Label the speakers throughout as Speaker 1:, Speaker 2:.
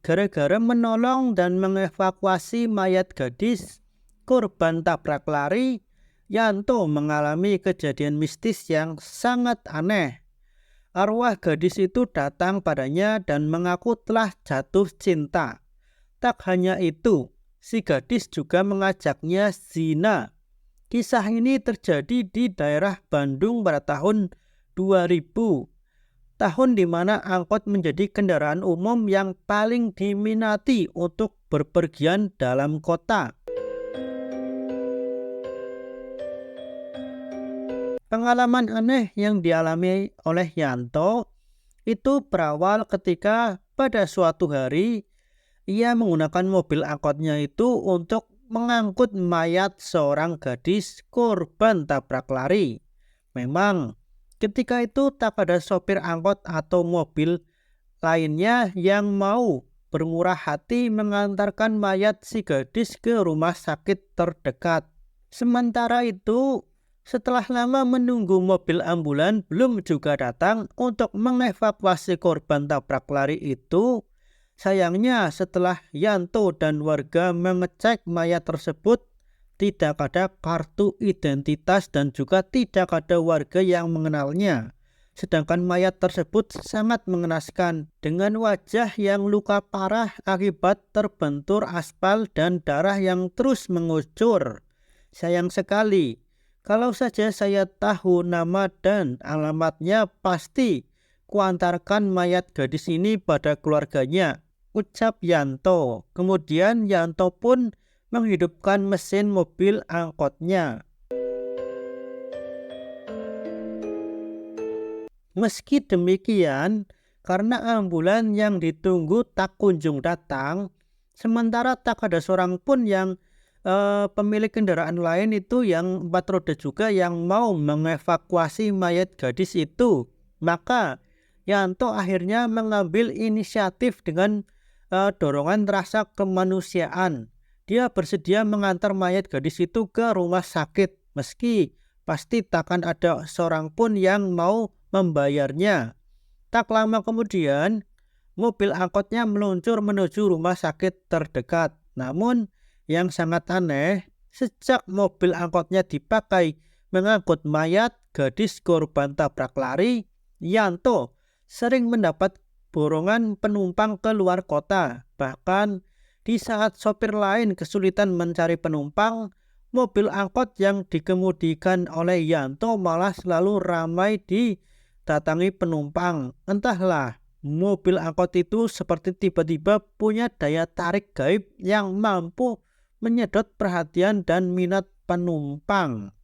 Speaker 1: Gara-gara menolong dan mengevakuasi mayat gadis korban tabrak lari, Yanto mengalami kejadian mistis yang sangat aneh. Arwah gadis itu datang padanya dan mengaku telah jatuh cinta. Tak hanya itu, si gadis juga mengajaknya zina. Kisah ini terjadi di daerah Bandung pada tahun 2000, tahun di mana angkot menjadi kendaraan umum yang paling diminati untuk berpergian dalam kota. Pengalaman aneh yang dialami oleh Yanto itu berawal ketika pada suatu hari ia menggunakan mobil angkotnya itu untuk mengangkut mayat seorang gadis korban tabrak lari. Memang ketika itu tak ada sopir angkot atau mobil lainnya yang mau bermurah hati mengantarkan mayat si gadis ke rumah sakit terdekat. Sementara itu, setelah lama menunggu mobil ambulan belum juga datang untuk mengevakuasi korban tabrak lari itu, sayangnya setelah Yanto dan warga mengecek mayat tersebut, tidak ada kartu identitas dan juga tidak ada warga yang mengenalnya. Sedangkan mayat tersebut sangat mengenaskan dengan wajah yang luka parah akibat terbentur aspal dan darah yang terus mengucur. Sayang sekali, kalau saja saya tahu nama dan alamatnya pasti kuantarkan mayat gadis ini pada keluarganya, ucap Yanto. Kemudian Yanto pun menghidupkan mesin mobil angkotnya. Meski demikian, karena ambulan yang ditunggu tak kunjung datang, sementara tak ada seorang pun yang pemilik kendaraan lain itu yang 4 roda juga yang mau mengevakuasi mayat gadis itu, maka Yanto akhirnya mengambil inisiatif dengan dorongan rasa kemanusiaan. Dia bersedia mengantar mayat gadis itu ke rumah sakit, meski pasti takkan ada seorang pun yang mau membayarnya. Tak lama kemudian, mobil angkotnya meluncur menuju rumah sakit terdekat. Namun, yang sangat aneh, sejak mobil angkotnya dipakai mengangkut mayat gadis korban tabrak lari, Yanto sering mendapat borongan penumpang ke luar kota. Bahkan, di saat sopir lain kesulitan mencari penumpang, mobil angkot yang dikemudikan oleh Yanto malah selalu ramai didatangi penumpang. Entahlah, mobil angkot itu seperti tiba-tiba punya daya tarik gaib yang mampu menyedot perhatian dan minat penumpang.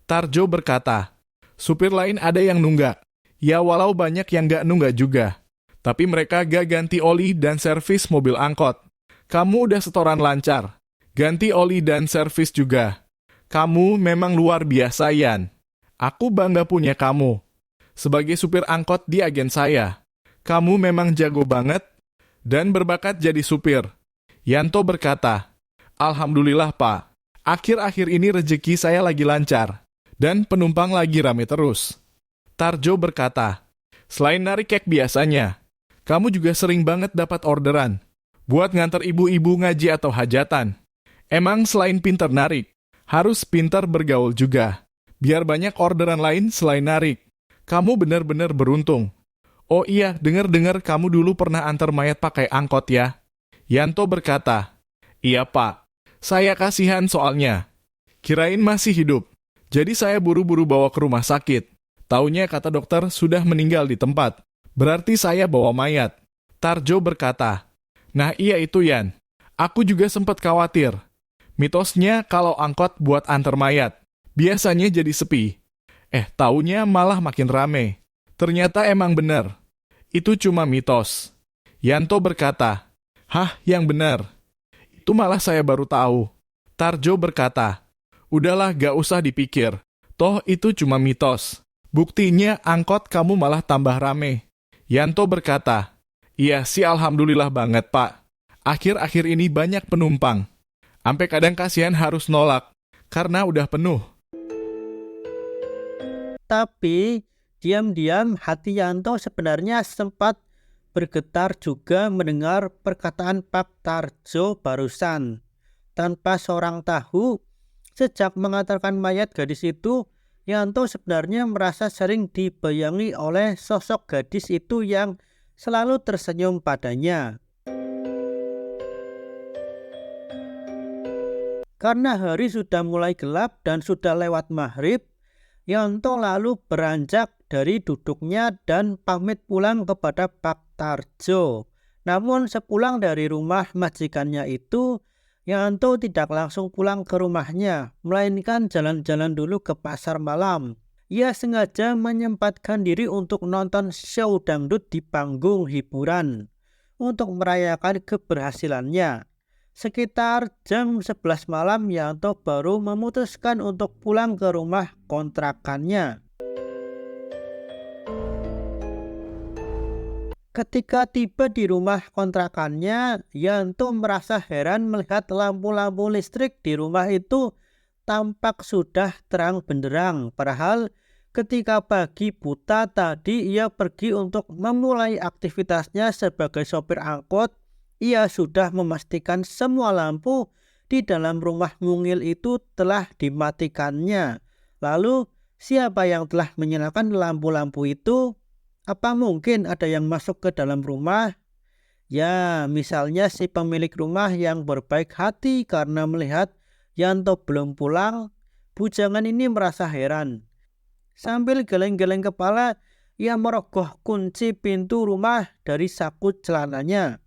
Speaker 2: Tarjo berkata, supir lain ada yang nunggak. Ya walau banyak yang gak nunggak juga. Tapi mereka gak ganti oli dan servis mobil angkot. Kamu udah setoran lancar. Ganti oli dan servis juga. Kamu memang luar biasa, Yan. Aku bangga punya kamu. Sebagai supir angkot di agen saya. Kamu memang jago banget dan berbakat jadi supir. Yanto berkata, Alhamdulillah Pak. Akhir-akhir ini rezeki saya lagi lancar. Dan penumpang lagi rame terus. Tarjo berkata, selain narik kek biasanya, kamu juga sering banget dapat orderan. Buat nganter ibu-ibu ngaji atau hajatan. Emang selain pinter narik, harus pinter bergaul juga. Biar banyak orderan lain selain narik. Kamu benar-benar beruntung. Oh iya, dengar-dengar kamu dulu pernah antar mayat pakai angkot ya? Yanto berkata, iya Pak, saya kasihan soalnya. Kirain masih hidup. Jadi saya buru-buru bawa ke rumah sakit. Taunya kata dokter sudah meninggal di tempat. Berarti saya bawa mayat. Tarjo berkata, nah iya itu Yan. Aku juga sempat khawatir. Mitosnya kalau angkot buat antar mayat, biasanya jadi sepi. Taunya malah makin rame. Ternyata emang benar. Itu cuma mitos. Yanto berkata, hah yang benar? Itu malah saya baru tahu. Tarjo berkata, udahlah gak usah dipikir. Toh itu cuma mitos. Buktinya angkot kamu malah tambah rame. Yanto berkata, iya sih alhamdulillah banget Pak. Akhir-akhir ini banyak penumpang. Sampai kadang kasihan harus nolak. Karena udah penuh.
Speaker 1: Tapi diam-diam hati Yanto sebenarnya sempat bergetar juga mendengar perkataan Pak Tarjo barusan. Tanpa seorang tahu, sejak mengantarkan mayat gadis itu, Yanto sebenarnya merasa sering dibayangi oleh sosok gadis itu yang selalu tersenyum padanya. Karena hari sudah mulai gelap dan sudah lewat maghrib, Yanto lalu beranjak dari duduknya dan pamit pulang kepada Pak Tarjo. Namun sepulang dari rumah majikannya itu, Yanto tidak langsung pulang ke rumahnya, melainkan jalan-jalan dulu ke pasar malam. Ia sengaja menyempatkan diri untuk nonton show dangdut di panggung hiburan untuk merayakan keberhasilannya. Sekitar jam 11 malam, Yanto baru memutuskan untuk pulang ke rumah kontrakannya. Ketika tiba di rumah kontrakannya, Yanto merasa heran melihat lampu-lampu listrik di rumah itu tampak sudah terang benderang. Padahal ketika pagi buta tadi ia pergi untuk memulai aktivitasnya sebagai sopir angkot, ia sudah memastikan semua lampu di dalam rumah mungil itu telah dimatikannya. Lalu, siapa yang telah menyalakan lampu-lampu itu? Apa mungkin ada yang masuk ke dalam rumah? Ya, misalnya si pemilik rumah yang berbaik hati karena melihat Yanto belum pulang. Bujangan ini merasa heran. Sambil geleng-geleng kepala, ia merogoh kunci pintu rumah dari saku celananya.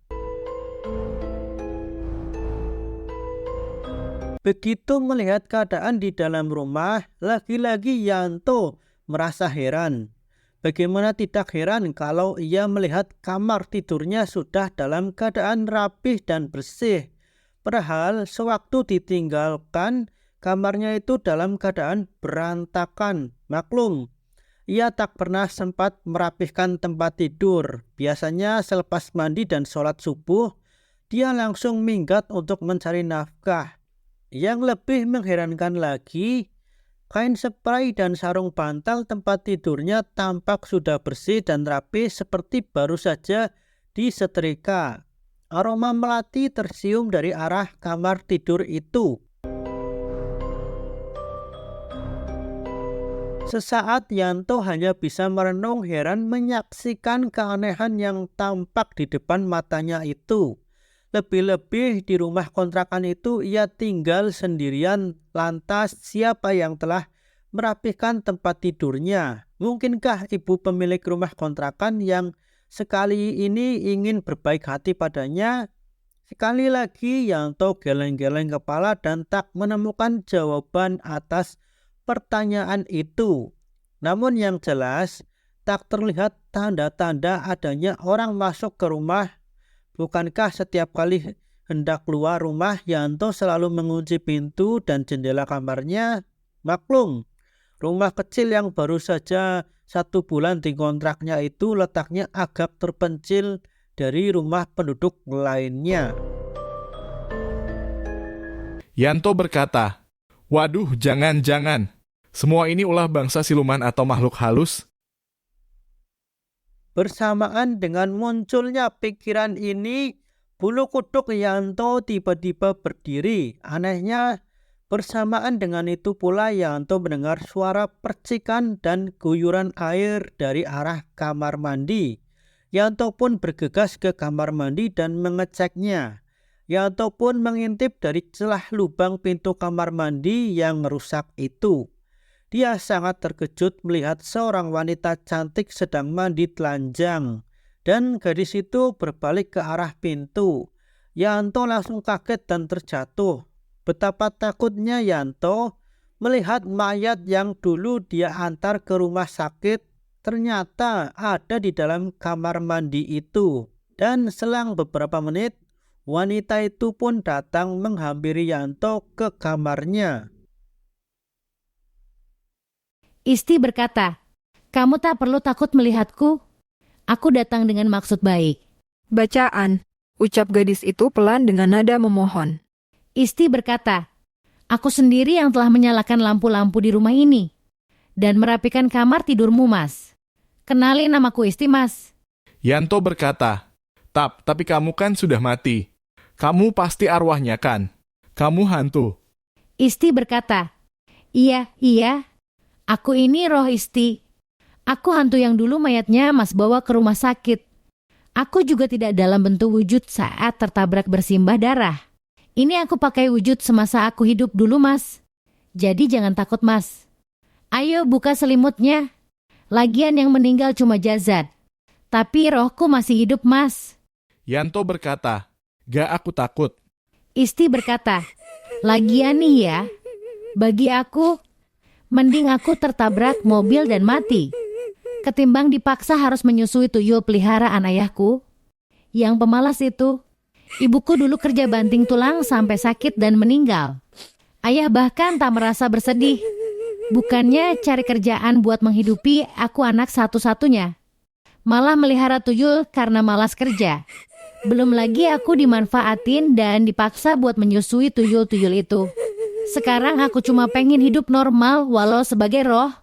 Speaker 1: Begitu melihat keadaan di dalam rumah, lagi-lagi Yanto merasa heran. Bagaimana tidak heran kalau ia melihat kamar tidurnya sudah dalam keadaan rapih dan bersih. Padahal sewaktu ditinggalkan, kamarnya itu dalam keadaan berantakan. Maklum, ia tak pernah sempat merapihkan tempat tidur. Biasanya selepas mandi dan sholat subuh, dia langsung minggat untuk mencari nafkah. Yang lebih mengherankan lagi, kain spray dan sarung bantal tempat tidurnya tampak sudah bersih dan rapi seperti baru saja disetrika. Aroma melati tercium dari arah kamar tidur itu. Sesaat Yanto hanya bisa merenung heran menyaksikan keanehan yang tampak di depan matanya itu. Lebih-lebih di rumah kontrakan itu ia tinggal sendirian, lantas siapa yang telah merapihkan tempat tidurnya? Mungkinkah ibu pemilik rumah kontrakan yang sekali ini ingin berbaik hati padanya? Sekali lagi Yanto geleng-geleng kepala dan tak menemukan jawaban atas pertanyaan itu. Namun yang jelas, tak terlihat tanda-tanda adanya orang masuk ke rumah. Bukankah setiap kali hendak keluar rumah, Yanto selalu mengunci pintu dan jendela kamarnya? Maklum, rumah kecil yang baru saja 1 bulan dikontraknya itu letaknya agak terpencil dari rumah penduduk lainnya.
Speaker 2: Yanto berkata, "Waduh, jangan-jangan. Semua ini ulah bangsa siluman atau makhluk halus?"
Speaker 1: Bersamaan dengan munculnya pikiran ini, bulu kuduk Yanto tiba-tiba berdiri. Anehnya, bersamaan dengan itu pula Yanto mendengar suara percikan dan guyuran air dari arah kamar mandi. Yanto pun bergegas ke kamar mandi dan mengeceknya. Yanto pun mengintip dari celah lubang pintu kamar mandi yang rusak itu. Dia sangat terkejut melihat seorang wanita cantik sedang mandi telanjang, dan gadis itu berbalik ke arah pintu. Yanto langsung kaget dan terjatuh. Betapa takutnya Yanto melihat mayat yang dulu dia antar ke rumah sakit ternyata ada di dalam kamar mandi itu. Dan selang beberapa menit, wanita itu pun datang menghampiri Yanto ke kamarnya.
Speaker 3: Isti berkata, "Kamu tak perlu takut melihatku. Aku datang dengan maksud baik."
Speaker 4: Bacaan, ucap gadis itu pelan dengan nada memohon.
Speaker 3: Isti berkata, "Aku sendiri yang telah menyalakan lampu-lampu di rumah ini dan merapikan kamar tidurmu, Mas. Kenalin, namaku Isti, Mas."
Speaker 2: Yanto berkata, Tapi kamu kan sudah mati. Kamu pasti arwahnya kan? Kamu hantu.
Speaker 3: Isti berkata, iya, aku ini roh Isti. Aku hantu yang dulu mayatnya Mas bawa ke rumah sakit. Aku juga tidak dalam bentuk wujud saat tertabrak bersimbah darah. Ini aku pakai wujud semasa aku hidup dulu, Mas. Jadi jangan takut, Mas. Ayo buka selimutnya. Lagian yang meninggal cuma jasad. Tapi rohku masih hidup, Mas.
Speaker 2: Yanto berkata, gak, aku takut.
Speaker 3: Isti berkata, lagian nih ya, bagi aku, mending aku tertabrak mobil dan mati. Ketimbang dipaksa harus menyusui tuyul peliharaan ayahku. Yang pemalas itu, ibuku dulu kerja banting tulang sampai sakit dan meninggal. Ayah bahkan tak merasa bersedih. Bukannya cari kerjaan buat menghidupi aku anak satu-satunya. Malah melihara tuyul karena malas kerja. Belum lagi aku dimanfaatin dan dipaksa buat menyusui tuyul-tuyul itu. Sekarang aku cuma pengen hidup normal walau sebagai roh.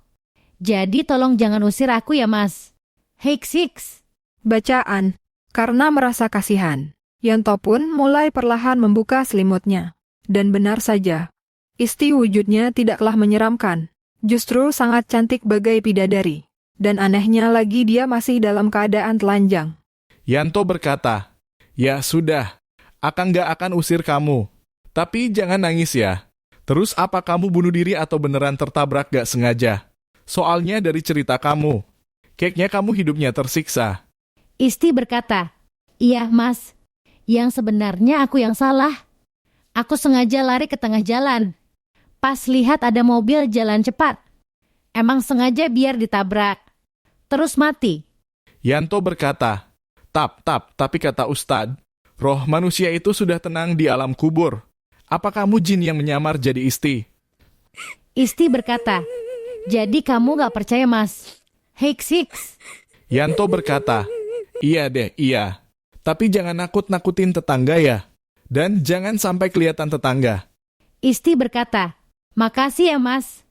Speaker 3: Jadi tolong jangan usir aku ya, Mas. Hiks.
Speaker 4: Bacaan. Karena merasa kasihan, Yanto pun mulai perlahan membuka selimutnya. Dan benar saja, Isti wujudnya tidaklah menyeramkan. Justru sangat cantik bagai bidadari. Dan anehnya lagi dia masih dalam keadaan telanjang.
Speaker 2: Yanto berkata, ya sudah, Akang gak akan usir kamu. Tapi jangan nangis ya. Terus apa kamu bunuh diri atau beneran tertabrak gak sengaja? Soalnya dari cerita kamu, kayaknya kamu hidupnya tersiksa.
Speaker 3: Isti berkata, iya Mas, yang sebenarnya aku yang salah. Aku sengaja lari ke tengah jalan. Pas lihat ada mobil jalan cepat. Emang sengaja biar ditabrak. Terus mati.
Speaker 2: Yanto berkata, tapi kata Ustadz, roh manusia itu sudah tenang di alam kubur. Apa kamu jin yang menyamar jadi Isti?
Speaker 3: Isti berkata, jadi kamu gak percaya Mas? Hiks.
Speaker 2: Yanto berkata, iya deh, iya. Tapi jangan nakut-nakutin tetangga ya. Dan jangan sampai kelihatan tetangga.
Speaker 3: Isti berkata, makasih ya Mas.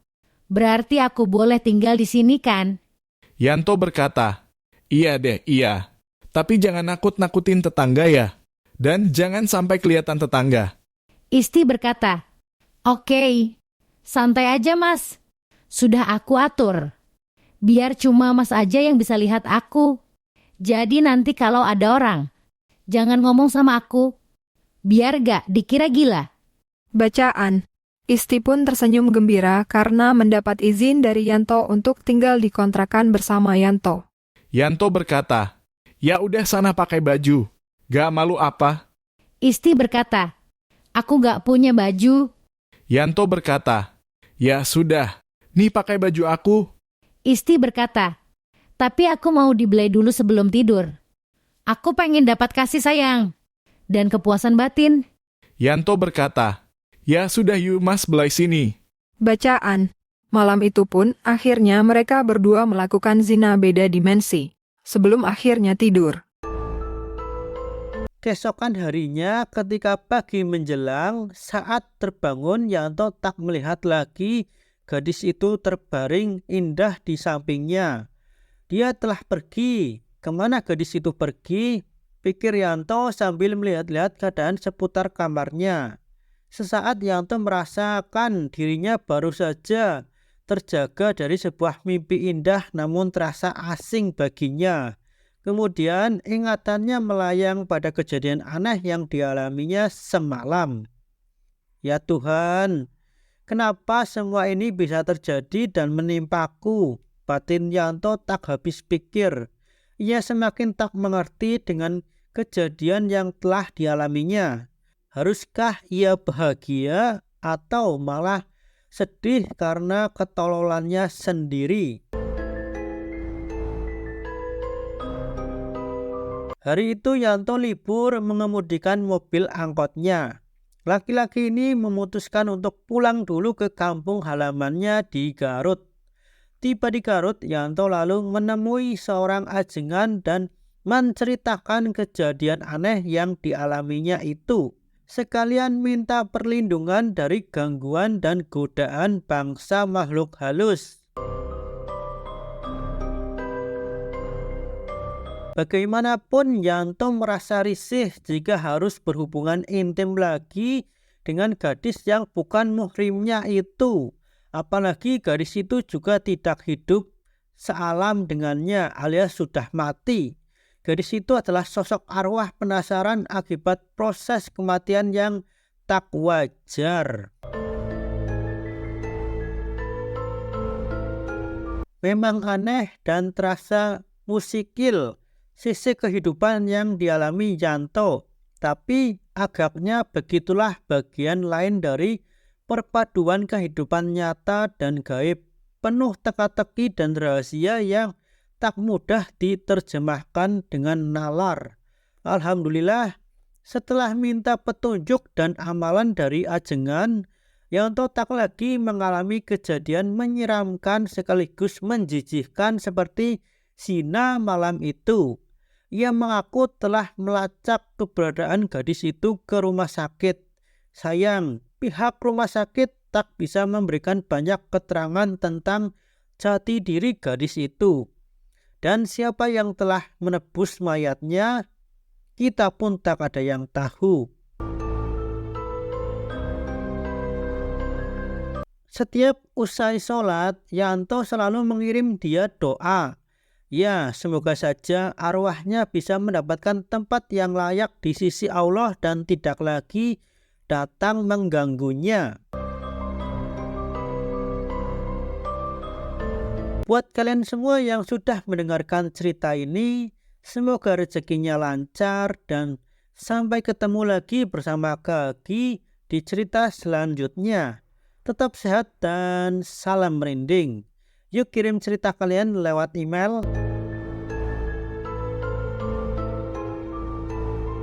Speaker 3: Berarti aku boleh tinggal di sini kan?
Speaker 2: Yanto berkata, iya deh, iya. Tapi jangan nakut-nakutin tetangga ya. Dan jangan sampai kelihatan tetangga.
Speaker 3: Isti berkata, oke, santai aja Mas. Sudah aku atur. Biar cuma Mas aja yang bisa lihat aku. Jadi nanti kalau ada orang, jangan ngomong sama aku. Biar gak dikira gila.
Speaker 4: Bacaan. Isti pun tersenyum gembira karena mendapat izin dari Yanto untuk tinggal di kontrakan bersama Yanto.
Speaker 2: Yanto berkata, ya udah sana pakai baju. Gak malu apa?
Speaker 3: Isti berkata, aku gak punya baju.
Speaker 2: Yanto berkata, ya sudah, nih pakai baju aku.
Speaker 3: Isti berkata, tapi aku mau dibelai dulu sebelum tidur. Aku pengen dapat kasih sayang dan kepuasan batin.
Speaker 2: Yanto berkata, ya sudah yuk Mas belai sini.
Speaker 4: Bacaan. Malam itu pun akhirnya mereka berdua melakukan zina beda dimensi. Sebelum akhirnya tidur.
Speaker 1: Keesokan harinya ketika pagi menjelang, saat terbangun Yanto tak melihat lagi gadis itu terbaring indah di sampingnya. Dia telah pergi. Kemana gadis itu pergi? Pikir Yanto sambil melihat-lihat keadaan seputar kamarnya. Sesaat Yanto merasakan dirinya baru saja terjaga dari sebuah mimpi indah namun terasa asing baginya. Kemudian ingatannya melayang pada kejadian aneh yang dialaminya semalam. Ya Tuhan, kenapa semua ini bisa terjadi dan menimpaku? Batin Yanto tak habis pikir. Ia semakin tak mengerti dengan kejadian yang telah dialaminya. Haruskah ia bahagia atau malah sedih karena ketololannya sendiri? Hari itu Yanto libur mengemudikan mobil angkotnya. Laki-laki ini memutuskan untuk pulang dulu ke kampung halamannya di Garut. Tiba di Garut, Yanto lalu menemui seorang ajengan dan menceritakan kejadian aneh yang dialaminya itu. Sekalian minta perlindungan dari gangguan dan godaan bangsa makhluk halus. Bagaimanapun Yanto merasa risih jika harus berhubungan intim lagi dengan gadis yang bukan muhrimnya itu. Apalagi gadis itu juga tidak hidup sealam dengannya alias sudah mati. Gadis itu adalah sosok arwah penasaran akibat proses kematian yang tak wajar. Memang aneh dan terasa musikil sisi kehidupan yang dialami Yanto, tapi agaknya begitulah bagian lain dari perpaduan kehidupan nyata dan gaib, penuh teka-teki dan rahasia yang tak mudah diterjemahkan dengan nalar. Alhamdulillah, setelah minta petunjuk dan amalan dari ajengan, Yanto tak lagi mengalami kejadian menyeramkan sekaligus menjijikkan seperti zina malam itu. Ia mengaku telah melacak keberadaan gadis itu ke rumah sakit. Sayang, pihak rumah sakit tak bisa memberikan banyak keterangan tentang jati diri gadis itu. Dan siapa yang telah menebus mayatnya, kita pun tak ada yang tahu. Setiap usai sholat, Yanto selalu mengirim dia doa. Ya, semoga saja arwahnya bisa mendapatkan tempat yang layak di sisi Allah dan tidak lagi datang mengganggunya. Buat kalian semua yang sudah mendengarkan cerita ini, semoga rezekinya lancar dan sampai ketemu lagi bersama Kaki di cerita selanjutnya. Tetap sehat dan salam merinding. Yuk kirim cerita kalian lewat email